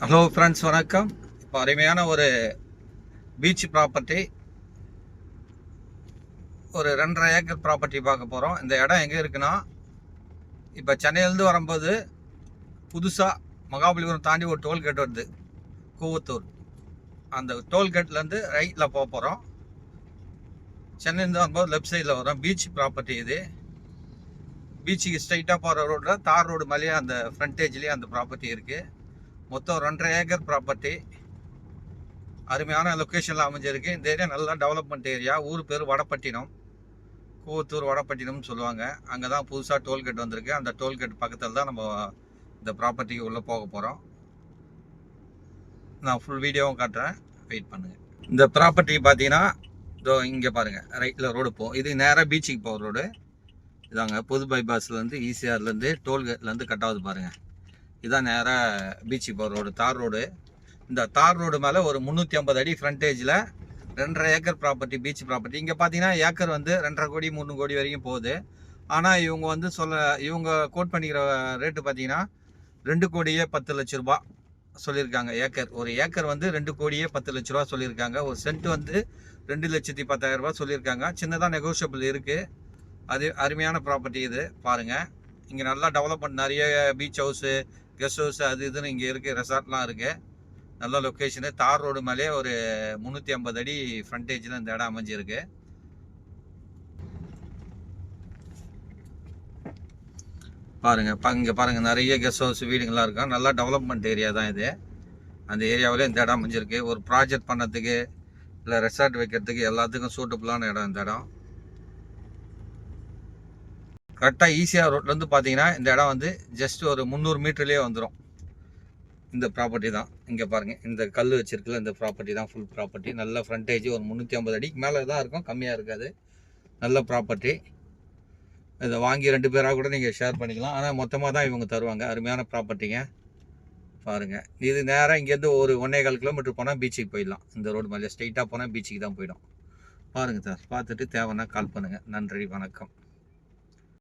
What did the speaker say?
Hello friends, வணக்கம். இப்போ அருமையான ஒரு பீச் ப்ராப்பர்ட்டி, ஒரு 2.5 ஏக்கர் ப்ராப்பர்ட்டி பார்க்க போகிறோம். இந்த இடம் எங்கே இருக்குன்னா, இப்போ சென்னையிலேருந்து வரும்போது புதுசாக மகாபலிபுரம் தாண்டி ஒரு டோல்கேட் வருது, கூவத்தூர். அந்த டோல்கேட்லேருந்து ரைட்டில் போக போகிறோம். சென்னையிலேருந்து வரும்போது லெஃப்ட் சைடில் வரும். பீச் ப்ராப்பர்ட்டி இது. பீச்சுக்கு ஸ்ட்ரைட்டாக போகிற ரோட்டில் தார் ரோடு மேலேயே அந்த ஃப்ரண்டேஜ்லேயே அந்த ப்ராப்பர்ட்டி இருக்குது. மொத்தம் 2.5 ஏக்கர் ப்ராப்பர்ட்டி. அருமையான லொக்கேஷனில் அமைஞ்சிருக்கு. இந்த ஏரியா நல்லா டெவலப்மெண்ட் ஏரியா. ஊர் பேர் வடப்பட்டினம், கூவத்தூர் வடப்பட்டினம்னு சொல்லுவாங்க. அங்கே தான் புதுசாக டோல்கேட் வந்திருக்கு. அந்த டோல்கேட் பக்கத்தில் தான் நம்ம இந்த ப்ராப்பர்ட்டிக்கு உள்ளே போக போகிறோம். நான் ஃபுல் வீடியோவும் காட்டுறேன், வெயிட் பண்ணுங்கள். இந்த ப்ராப்பர்ட்டி பார்த்தீங்கன்னா, இதோ இங்கே பாருங்கள், ரைட்டில் ரோடு போகும். இது நேராக பீச்சுக்கு போகிற ரோடு இதாங்க. புது பைபாஸ்லேருந்து ஈசிஆர்லேருந்து டோல்கேட்லேருந்து கட் ஆகுது பாருங்கள். இதுதான் நேராக பீச்சுக்கு போகிற ரோடு, தார் ரோடு. இந்த தார் ரோடு மேலே ஒரு 350 அடி ஃப்ரண்டேஜில் 2.5 ஏக்கர் ப்ராப்பர்ட்டி, பீச் ப்ராப்பர்ட்டி. இங்கே பார்த்தீங்கன்னா ஏக்கர் வந்து 2.5 கோடி 3 கோடி வரைக்கும் போகுது. ஆனால் இவங்க வந்து இவங்க கோட் பண்ணிக்கிற ரேட்டு பார்த்தீங்கன்னா 2 கோடியே 10 லட்ச ரூபா சொல்லியிருக்காங்க. ஒரு ஏக்கர் வந்து 2 கோடியே 10 லட்ச ரூபா சொல்லியிருக்காங்க. ஒரு சென்ட் வந்து 2,10,000 ரூபா சொல்லியிருக்காங்க. சின்னதாக நெகோஷியபிள் இருக்குது. அது அருமையான ப்ராப்பர்ட்டி இது பாருங்கள். இங்கே நல்லா டெவலப்மெண்ட், நிறைய பீச் ஹவுஸு, கெஸ்ட் ஹவுஸ், அது இதுன்னு இங்கே இருக்குது. ரெசார்ட்லாம் இருக்குது. நல்ல லொக்கேஷனு. தார் ரோடு மேலே ஒரு 350 அடி ஃப்ரண்டேஜில் இந்த இடம் அமைஞ்சிருக்கு. பாருங்கள், இங்கே பாருங்கள், நிறைய கெஸ்ட் ஹவுஸ், வீடுங்கள்லாம் இருக்கும். நல்லா டெவலப்மெண்ட் ஏரியா தான் இது. அந்த ஏரியாவிலே இந்த இடம் அமைஞ்சிருக்கு. ஒரு ப்ராஜெக்ட் பண்ணதுக்கு, இல்லை ரெசார்ட் வைக்கிறதுக்கு, எல்லாத்துக்கும் சூட்டபுளான இடம் இந்த இடம். கரெக்டாக ஈசிஆர் ரோட்லேருந்து பார்த்தீங்கன்னா இந்த இடம் வந்து ஜஸ்ட் ஒரு 300 மீட்டர்லேயே வந்துடும். இந்த ப்ராப்பர்ட்டி தான். இங்கே பாருங்கள், இந்த கல் வச்சிருக்கல, இந்த ப்ராப்பர்ட்டி தான் ஃபுல் ப்ராப்பர்ட்டி. நல்ல ஃப்ரண்டேஜ், ஒரு 350 அடிக்கு மேலே தான் இருக்கும், கம்மியாக இருக்காது. நல்ல ப்ராப்பர்ட்டி. இதை வாங்கி 2 பேராக கூட நீங்கள் ஷேர் பண்ணிக்கலாம். ஆனால் மொத்தமாக தான் இவங்க தருவாங்க. அருமையான ப்ராப்பர்ட்டிங்க. பாருங்கள், இது நேராக இங்கேருந்து ஒரு 1.25 கிலோமீட்டர் போனால் பீச்சுக்கு போயிடலாம். இந்த ரோடு மேலே ஸ்ட்ரெயிட்டாக போனால் பீச்சுக்கு தான் போயிடும். பாருங்கள் சார், பார்த்துட்டு தேவைன்னா கால் பண்ணுங்கள். நன்றி, வணக்கம்.